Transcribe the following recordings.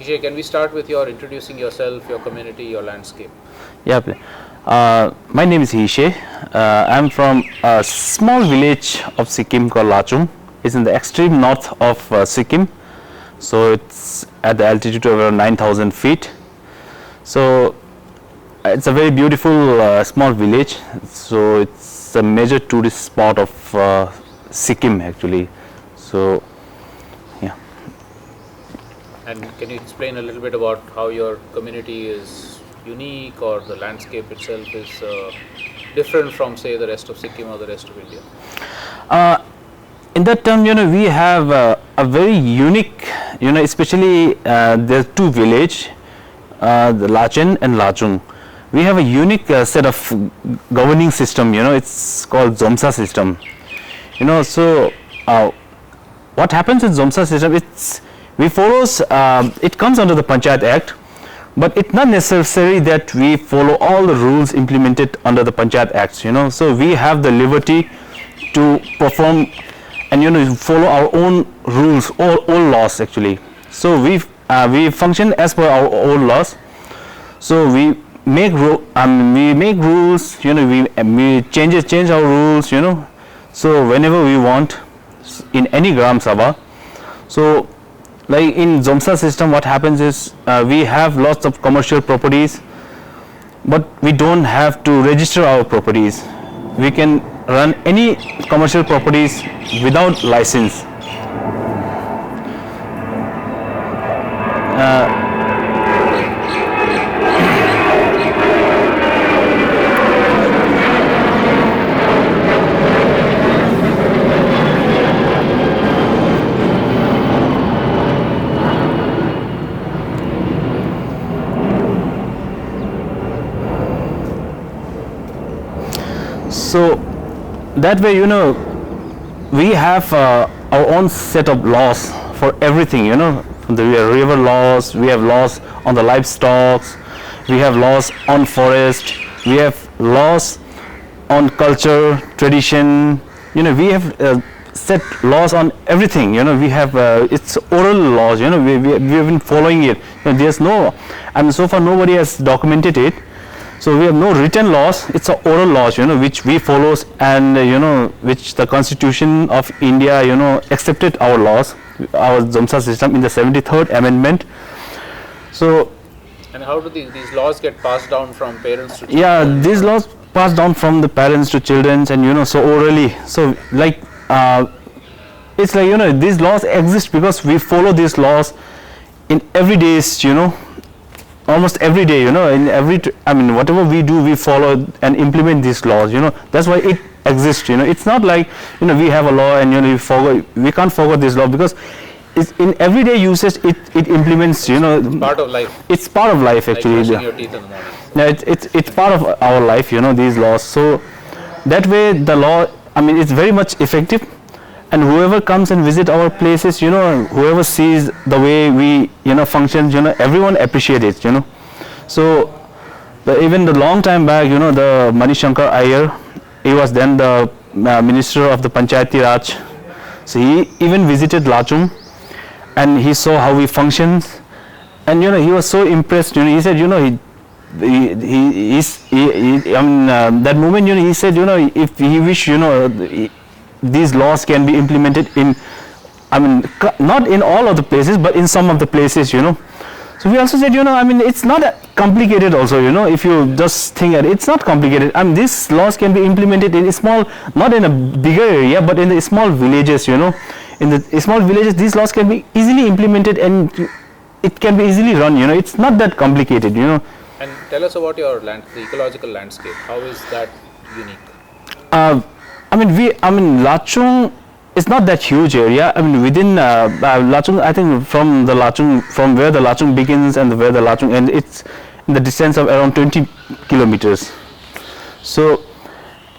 Hishey, can we start with your introducing yourself, your community, your landscape? Yeah, my name is Hishey. I'm from a small village of Sikkim called Lachung. It's in the extreme north of Sikkim. So it's at the altitude of around 9,000 feet. So it's a very beautiful small village. So it's a major tourist spot of Sikkim actually. So yeah. And can you explain a little bit about how your community is unique, or the landscape itself is different from, say, the rest of Sikkim or the rest of India? In that term, we have a very unique, especially there are two villages, the Lachung and Lachung. We have a unique set of governing system, it's called Zomsa system. So what happens in Zomsa system, we follows, it comes under the Panchayat Act, but it's not necessary that we follow all the rules implemented under the Panchayat Acts, so we have the liberty to perform and follow our own rules or own laws actually. So we function as per our own laws. So we make rules, we change our rules, so whenever we want in any Gram Sabha. So like in Zomsa system, what happens is we have lots of commercial properties, but we don't have to register our properties. We can run any commercial properties without license. So that way, we have our own set of laws for everything, the river laws, we have laws on the livestock, we have laws on forest, we have laws on culture, tradition, we have set laws on everything, we have it's oral laws, we have been following it. There's no, so far nobody has documented it. So we have no written laws, it's a oral laws, which we follow, and which the Constitution of India, accepted our laws, our Zomsa system in the 73rd Amendment. So, and how do these laws get passed down from parents to children? Yeah, these laws passed down from the parents to children, and so orally. So like it's like these laws exist because we follow these laws in every days, almost every day, in every whatever we do, we follow and implement these laws, that's why it exists. It's not like we have a law and we can't forget this law, because it's in everyday usage it implements, part of life. It's part of life actually. Like brushing your teeth in the morning. Yeah, it's part of our life, these laws. So that way the law, it's very much effective. And whoever comes and visit our places, whoever sees the way we, function, everyone appreciates it, So even the long time back, the Manishankar Iyer, he was then the minister of the Panchayati Raj. So he even visited Lachung, and he saw how we functions, and he was so impressed. He said, that moment, he said, if he wish, these laws can be implemented in, not in all of the places, but in some of the places, So we also said, it's not complicated also, if you just think at it, it's not complicated. These laws can be implemented in a small, not in a bigger area, but in the small villages, In the small villages, these laws can be easily implemented and it can be easily run, It's not that complicated, And tell us about your the ecological landscape. How is that unique? Lachung is not that huge area. Within Lachung, I think from where the Lachung begins and where the Lachung ends, it's in the distance of around 20 kilometers. So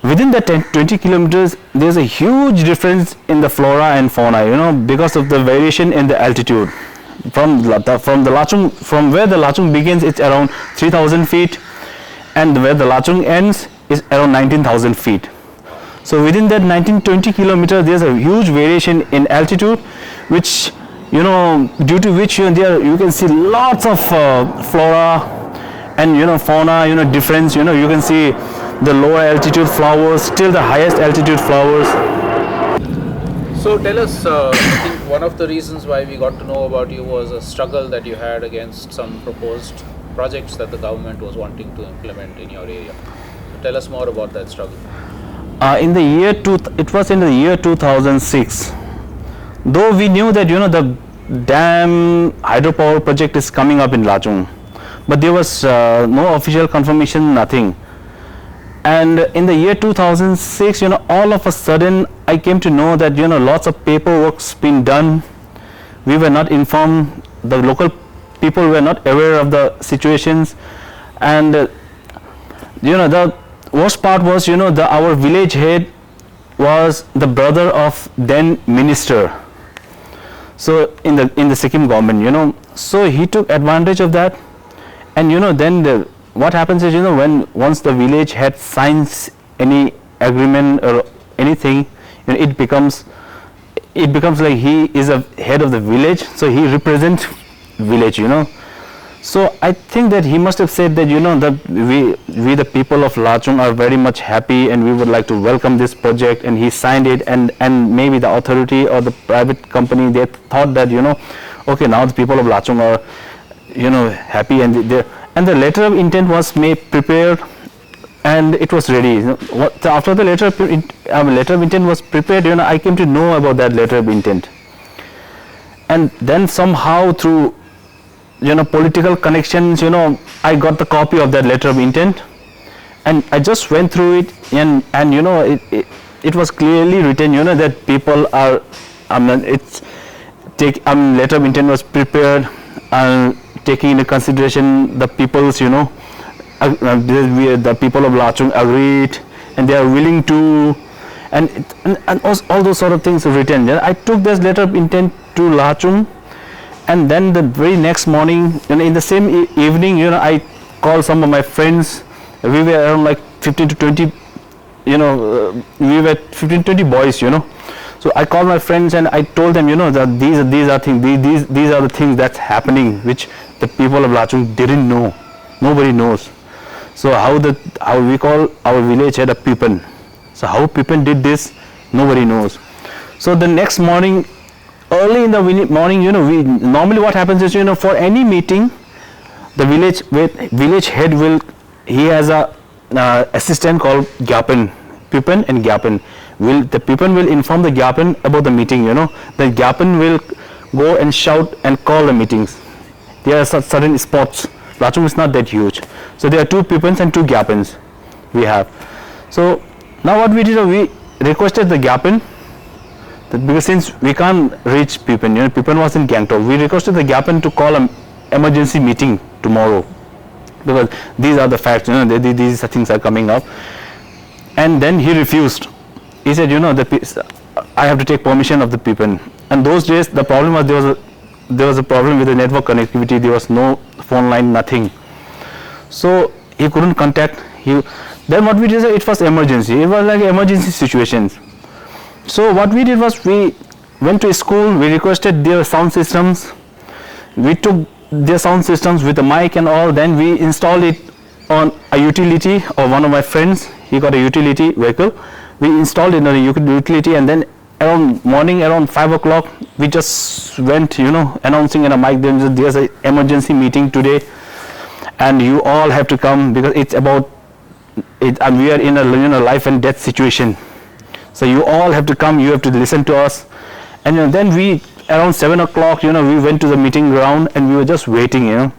within that 20 kilometers, there's a huge difference in the flora and fauna, because of the variation in the altitude. From where the Lachung begins, it's around 3,000 feet, and where the Lachung ends is around 19,000 feet. So within that 19-20 kilometers, there's a huge variation in altitude, which due to which there you can see lots of flora and fauna, difference. You can see the lower altitude flowers till the highest altitude flowers. So tell us, I think one of the reasons why we got to know about you was a struggle that you had against some proposed projects that the government was wanting to implement in your area. So tell us more about that struggle. In the year it was in the year 2006. Though we knew that the dam hydropower project is coming up in Lachung, but there was no official confirmation, nothing. And in the year 2006, all of a sudden I came to know that lots of paperwork's been done. We were not informed. The local people were not aware of the situations, and the worst part was our village head was the brother of then minister. So in the Sikkim government, so he took advantage of that, and then what happens is when once the village head signs any agreement or anything, it becomes like he is a head of the village, so he represents village. So I think that he must have said that that we the people of Lachung are very much happy and we would like to welcome this project, and he signed it, and maybe the authority or the private company, they thought that okay, now the people of Lachung are happy, and the letter of intent was prepared and it was ready. After the letter of intent was prepared, I came to know about that letter of intent, and then somehow through political connections, I got the copy of that letter of intent, and I just went through it, and it was clearly written that people are letter of intent was prepared taking into consideration the people's the people of Lachung agreed and they are willing to, and all those sort of things are written. I took this letter of intent to Lachung, and then the very next morning, in the same evening, I called some of my friends. We were around like 15 to 20, we were 15 20 boys, So I called my friends and I told them, that these are the things that's happening, which the people of Lachung didn't know. Nobody knows. So how we call our village head a Pipan. So how Pipan did this, nobody knows. So the next morning, early in the morning, we normally what happens is, for any meeting, the village head he has a assistant called Gyapan, Pipan and Gyapan. The Pipan will inform the Gyapan about the meeting. The Gyapan will go and shout and call the meetings. There are certain spots. Lachung is not that huge, so there are 2 Pipans and 2 Gyapans we have. So now what we did, we requested the Gyapan, because since we can't reach Pipan, Pipan was in Gangtok, we requested the Gyapan to call an emergency meeting tomorrow, because these are the facts, these things are coming up. And then he refused. He said, I have to take permission of the Pipan. And those days the problem was there was a problem with the network connectivity. There was no phone line, nothing. So he couldn't contact. Then what we did, it was emergency. It was like emergency situations. So what we did was we went to a school. We requested their sound systems. We took their sound systems with a mic and all. Then we installed it on a utility of one of my friends. He got a utility vehicle. We installed it in a utility, and then around 5 o'clock, we just went, announcing in a mic, there's an emergency meeting today, and you all have to come, because it's about it, and we are in a life and death situation. So you all have to come. You have to listen to us. And then we around 7 o'clock, we went to the meeting ground, and we were just waiting,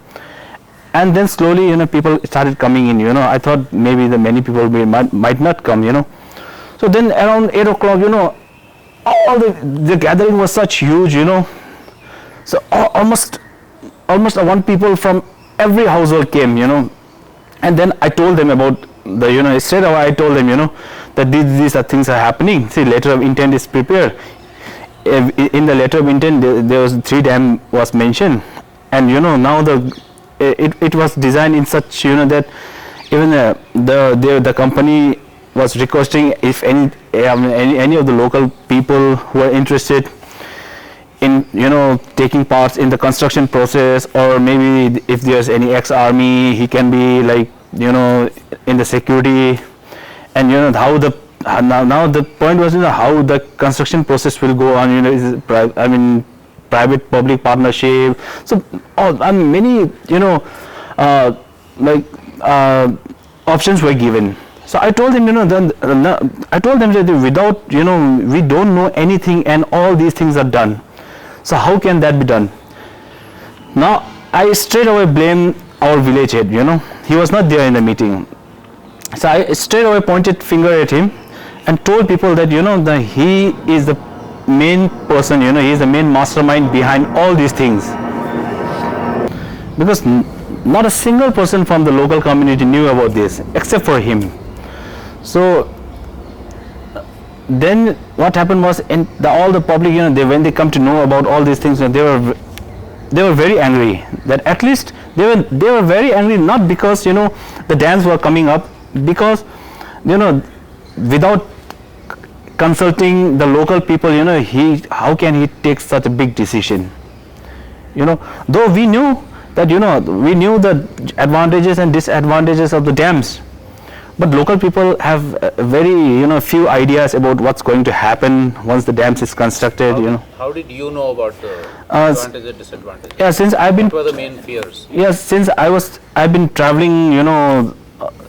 And then slowly, people started coming in. I thought maybe many people might not come. So then around 8 o'clock, all the gathering was such huge, So almost 1 people from every household came, And then I told them about straight away I told them, that these are things are happening. See, letter of intent is prepared. In the letter of intent, there was 3 dam was mentioned, and now it was designed in such that even the company was requesting if any of the local people who are interested in taking parts in the construction process, or maybe if there's any ex-army, he can be like in the security. And how the now the point was how the construction process will go on. Is it private public partnership. So many like options were given. So I told him, I told them that without, we don't know anything and all these things are done. So how can that be done? Now I straight away blame our village head, he was not there in the meeting. So I straight away pointed finger at him and told people that, that he is the main person, he is the main mastermind behind all these things. Because not a single person from the local community knew about this except for him. So then what happened was, all the public, when they come to know about all these things, they were very angry. That at least they were very angry, not because the dams were coming up, because without consulting the local people, how can he take such a big decision? Though we knew that we knew the advantages and disadvantages of the dams, but local people have very few ideas about what's going to happen once the dams is constructed. How did you know about the advantages and disadvantages? Yeah, since I've been. What were the main fears? Yes, since I've been traveling,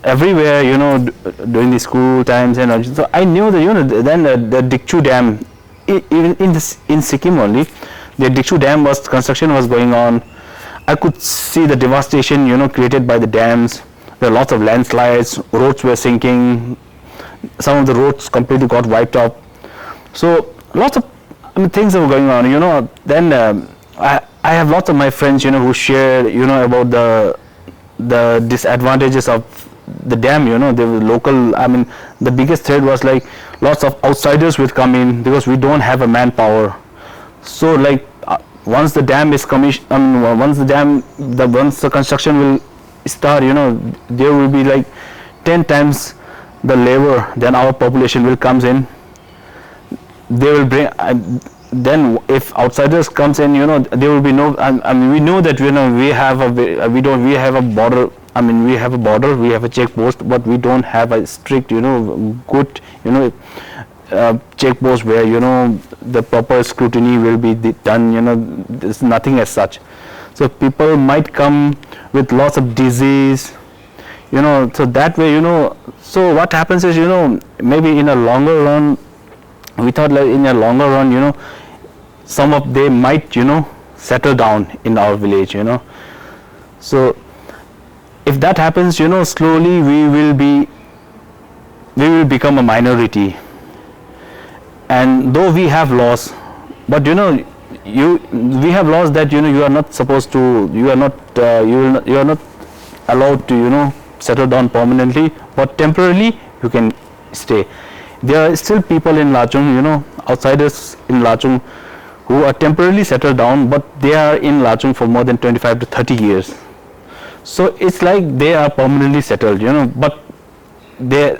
everywhere, during the school times, and so I knew that then the Dikchu Dam, even in Sikkim only, the Dikchu Dam construction was going on. I could see the devastation, created by the dams. There were lots of landslides, roads were sinking, some of the roads completely got wiped out. So lots of things were going on, Then I have lots of my friends, who share, about the disadvantages of the dam. The local, the biggest threat was like lots of outsiders would come in because we don't have a manpower. So like once the dam is commissioned, once the construction will start, there will be like 10 times the labor than our population will comes in. They will bring, then if outsiders comes in, there will be no. We know that we have a border. We have a border, we have a check post, but we don't have a strict, good, check post where the proper scrutiny will be done. There's nothing as such. So people might come with lots of disease, so that way, so what happens is, maybe in a longer run, we thought like in a longer run, some of them might, settle down in our village, So if that happens, slowly we will become a minority. And though we have laws, but we have laws that you are not supposed to, you are not allowed to settle down permanently, but temporarily you can stay. There are still people in Lachung, outsiders in Lachung, who are temporarily settled down, but they are in Lachung for more than 25 to 30 years. So it's like they are permanently settled, but they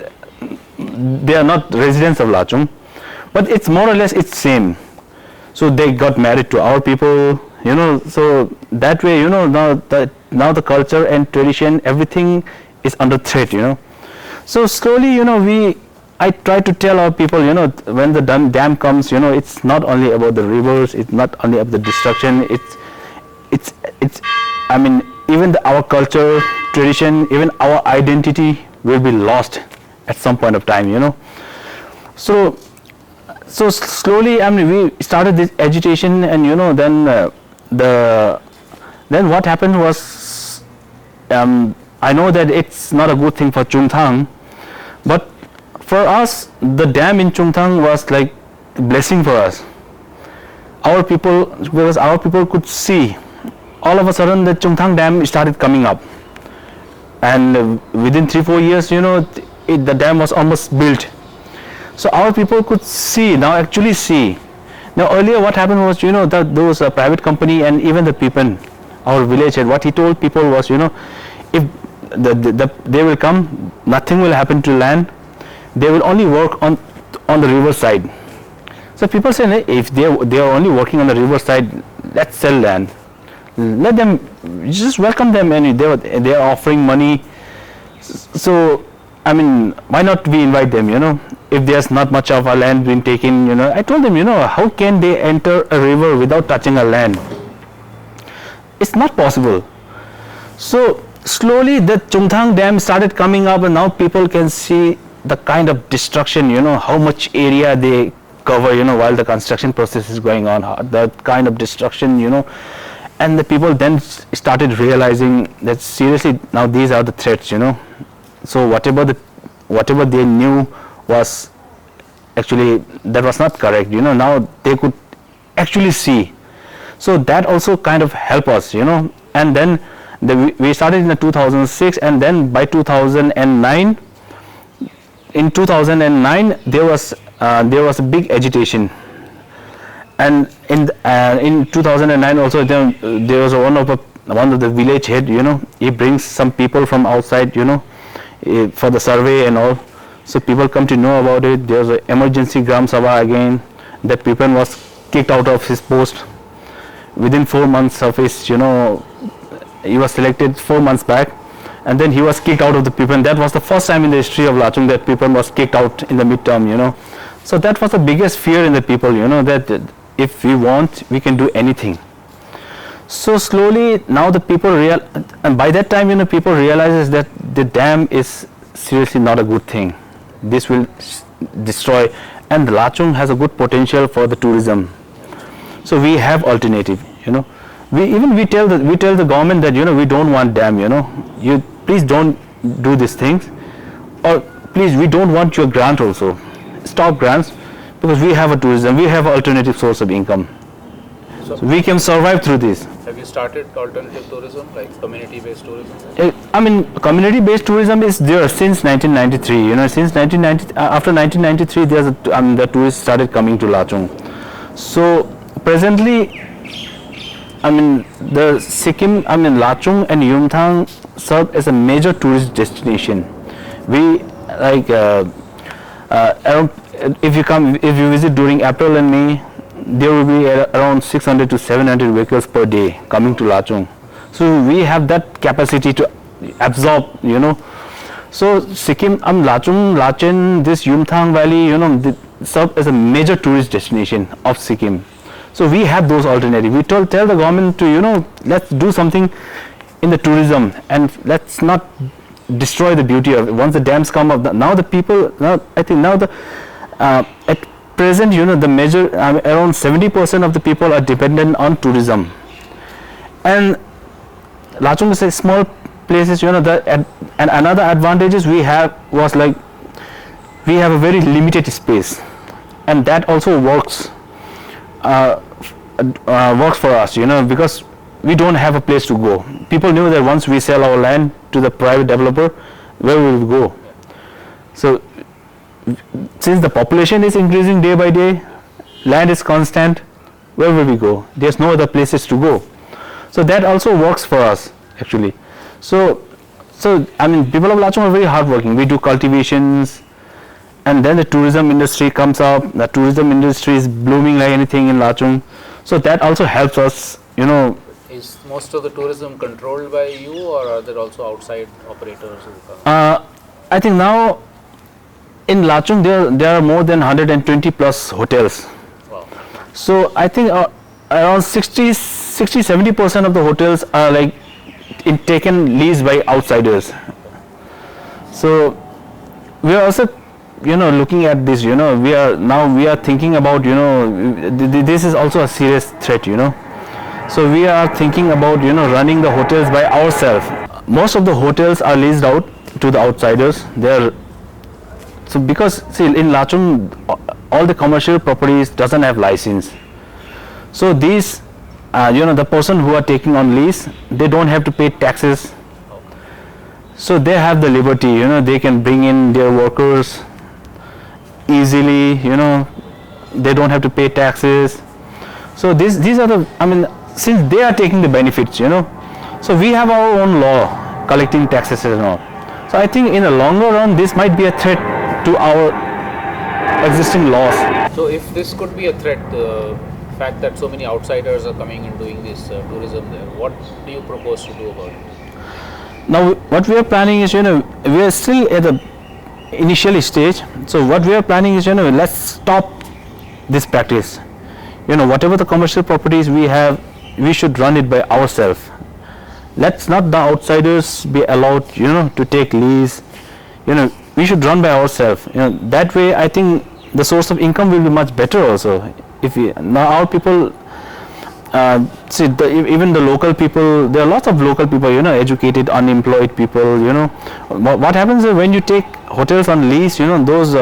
are not residents of Lachung, but it's more or less it's same. So they got married to our people, so that way, now the culture and tradition, everything is under threat, So slowly, I try to tell our people, when the dam comes, it's not only about the rivers, it's not only about the destruction, it's even our culture, tradition, even our identity will be lost at some point of time, So slowly, we started this agitation, and then what happened was, I know that it's not a good thing for Chungthang, but for us, the dam in Chungthang was like a blessing for us. Because our people could see, all of a sudden the Chungthang Dam started coming up, and within 3-4 years, the dam was almost built. So our people could actually see. Now earlier what happened was, that those private company and even the people, our village head, what he told people was, if they will come, nothing will happen to land. They will only work on the river side. So people say, "Hey, if they are only working on the riverside, let's sell land. Let them, just welcome them, and they are offering money. So I mean, why not we invite them? If there's not much of our land being taken, I told them, how can they enter a river without touching our land? It's not possible. So slowly the Chungthang Dam started coming up, and now people can see the kind of destruction, how much area they cover, while the construction process is going on, the kind of destruction, and the people then started realizing that seriously now these are the threats, So whatever they knew was actually, that was not correct, now they could actually see. So that also kind of helped us, and then we started in the 2006, and then by 2009, in 2009 there was a big agitation, and in 2009 also there was one of the village head, he brings some people from outside, for the survey and all. So people come to know about it. There was an emergency Gram Sabha again. That people was kicked out of his post within 4 months of his, he was selected 4 months back, and then he was kicked out of the people. That was the first time in the history of Lachung that people was kicked out in the midterm, So that was the biggest fear in the people, that if we want, we can do anything. So slowly now the people and by that time, people realizes that the dam is seriously not a good thing. This will destroy, and Lachung has a good potential for the tourism. So we have alternative, we tell the government that, we don't want dam, you please don't do these things, or please, we don't want your grant also. Stop grants, because we have a tourism, we have an alternative source of income. So we can survive through this. Have you started alternative tourism, like community-based tourism? I mean, community-based tourism is there since 1993. Since 1990, after 1993, the tourists started coming to Lachung. So presently, I mean, the Sikkim, Lachung and Yumthang serve as a major tourist destination. We like around, if you visit during April and May, there will be around 600 to 700 vehicles per day coming to Lachung. So we have that capacity to absorb, So Sikkim, Lachung, Lachen, this Yumthang Valley, they serve as a major tourist destination of Sikkim. So we have those alternatives. We tell the government to, let's do something in the tourism, and let's not destroy the beauty of it. Once the dams come up, now the people, I think now at present, the major, around 70% of the people are dependent on tourism, and Lachung is a small places, and another advantages we have was like we have a very limited space, and that also works for us, because we don't have a place to go. People knew that once we sell our land to the private developer, where will we go? So since the population is increasing day by day, land is constant, where will we go? There's no other places to go. So that also works for us actually. So people of Lachung are very hardworking. We do cultivations, and then the tourism industry comes up. The tourism industry is blooming like anything in Lachung. So that also helps us, Is most of the tourism controlled by you, or are there also outside operators who come? I think now in Lachung there are more than 120 plus hotels. Wow. So I think around 60-70% of the hotels are like taken lease by outsiders. So we are also looking at this, we are thinking about, this is also a serious threat, So we are thinking about, running the hotels by ourselves. Most of the hotels are leased out to the outsiders. So because see, in Lachung, all the commercial properties doesn't have license. So these, the person who are taking on lease, they don't have to pay taxes. So they have the liberty, they can bring in their workers easily, they don't have to pay taxes. So these are the, since they are taking the benefits, so we have our own law collecting taxes and all. So I think in the longer run, this might be a threat to our existing laws. So if this could be a threat, the fact that so many outsiders are coming and doing this tourism there, what do you propose to do about it? Now, what we are planning is, we are still at the initial stage. So what we are planning is, let's stop this practice. Whatever the commercial properties we have, we should run it by ourselves. Let's not the outsiders be allowed, to take lease. We should run by ourselves. That way, I think the source of income will be much better also. If we now our people. See, even the local people, there are lots of local people, educated, unemployed people, What happens is when you take hotels on lease, those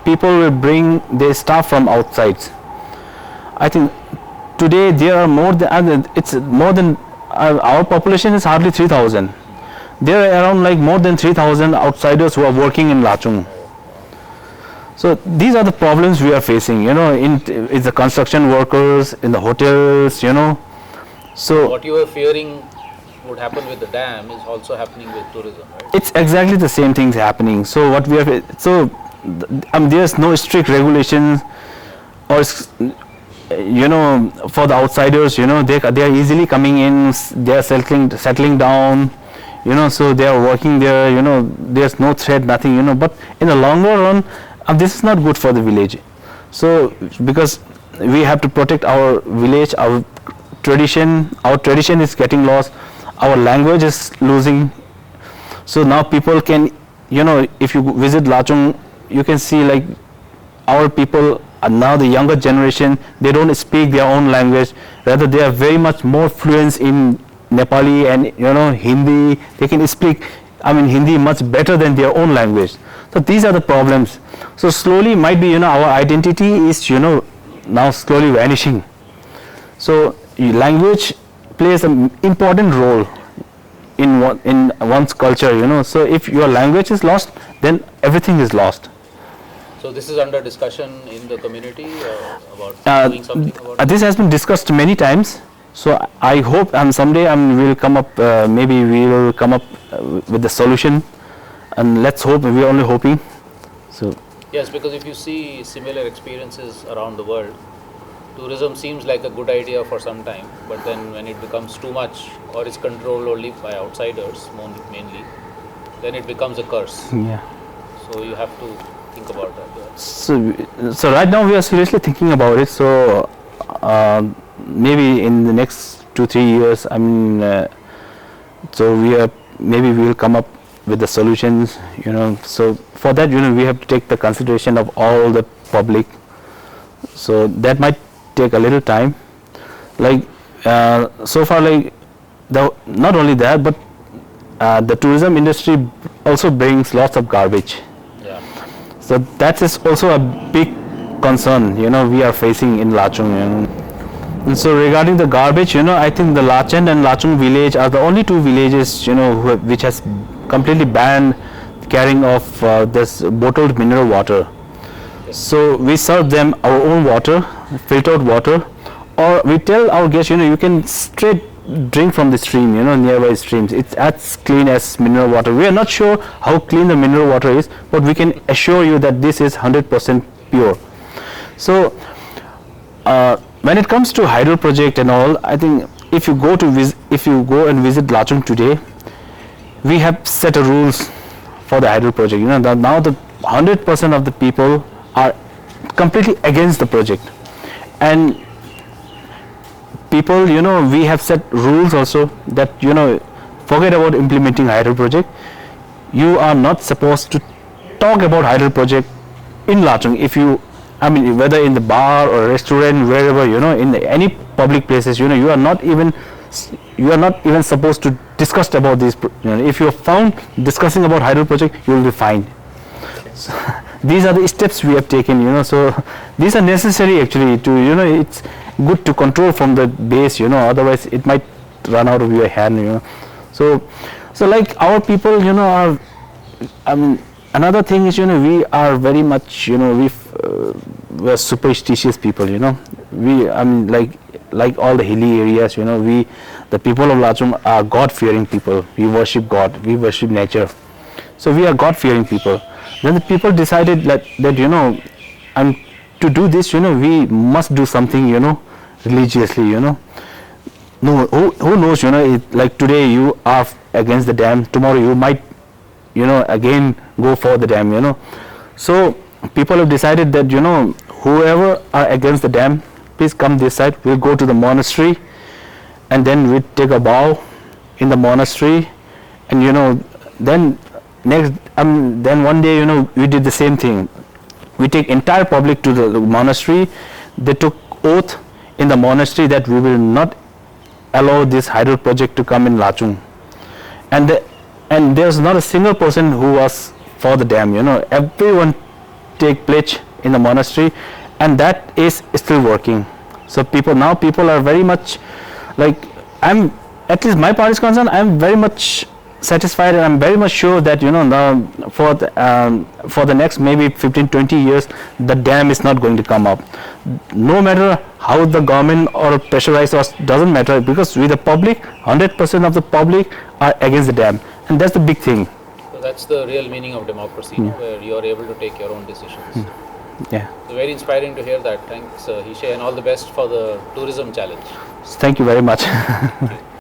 people will bring their staff from outside. I think today there are more than, it's more than, our population is hardly 3,000. There are around like more than 3,000 outsiders who are working in Lachung. So these are the problems we are facing, in the construction workers, in the hotels, So what you were fearing would happen with the dam is also happening with tourism, right? it's exactly the same things happening. So what we are, there's no strict regulations, or for the outsiders, they are easily coming in, they are settling down, so they are working there, there's no threat, nothing, but in the longer run, this is not good for the village. So because we have to protect our village, our tradition is getting lost, our language is losing. So now people can, if you visit Lachung, you can see like our people are now the younger generation, they don't speak their own language, rather they are very much more fluent in Nepali and Hindi. They can speak Hindi much better than their own language. So these are the problems. So slowly might be our identity is now slowly vanishing. So language plays an important role in one's culture. So if your language is lost, then everything is lost. So this is under discussion in the community about doing something about it? This has been discussed many times. So I hope someday we will come up. Maybe we will come up with the solution, and let's hope. We are only hoping. So yes, because if you see similar experiences around the world, tourism seems like a good idea for some time, but then when it becomes too much or is controlled only by outsiders mainly, then it becomes a curse. yeah. So you have to think about that. Yeah. So right now we are seriously thinking about it. So maybe in the next 2-3 years, so maybe we will come up with the solutions. So for that, we have to take the consideration of all the public. So that might take a little time. Like so far, like not only that, but the tourism industry also brings lots of garbage. Yeah. So that is also a big concern, we are facing in Lachung. And so regarding the garbage, I think the Lachung and Lachung village are the only two villages, which has completely banned carrying of this bottled mineral water. So we serve them our own water, filtered water, or we tell our guests, you can straight drink from the stream, nearby streams. It's as clean as mineral water. We are not sure how clean the mineral water is, but we can assure you that this is 100% pure. So when it comes to hydro project and all, I think if you go and visit Lachung today, we have set a rules for the hydro project. That now the 100% of the people are completely against the project, and people, we have set rules also that forget about implementing hydro project. You are not supposed to talk about hydro project in Lachung. If you, whether in the bar or restaurant, wherever, in any public places, you are not even supposed to discuss about this. If you are found discussing about hydro project, you will be fined. So, these are the steps we have taken, so these are necessary actually to, it's good to control from the base, otherwise it might run out of your hand, So like our people, are, another thing is, we are very much, we are superstitious people, we, like all the hilly areas, the people of Lachung are God-fearing people. We worship God, we worship nature. So we are God-fearing people. Then the people decided that to do this, we must do something, religiously, No, who knows, like today you are against the dam, tomorrow you might, again go for the dam, So people have decided that, whoever are against the dam, please come this side, we'll go to the monastery, and then we take a bow in the monastery, and then then one day, we did the same thing. We take entire public to the monastery. They took oath in the monastery that we will not allow this hydro project to come in Lachung, and there's not a single person who was for the dam. Everyone take pledge in the monastery, and that is still working. So people are very much, like, at least my part is concerned, I'm very much satisfied, and I'm very much sure that for the next maybe 15-20 years the dam is not going to come up, no matter how the government or pressurize us, doesn't matter, because with the public, 100% of the public are against the dam, and that's the big thing. So that's the real meaning of democracy, where you are able to take your own decisions. Yeah, So very inspiring to hear that. Thanks, Hishey, and all the best for the tourism challenge. thank you very much.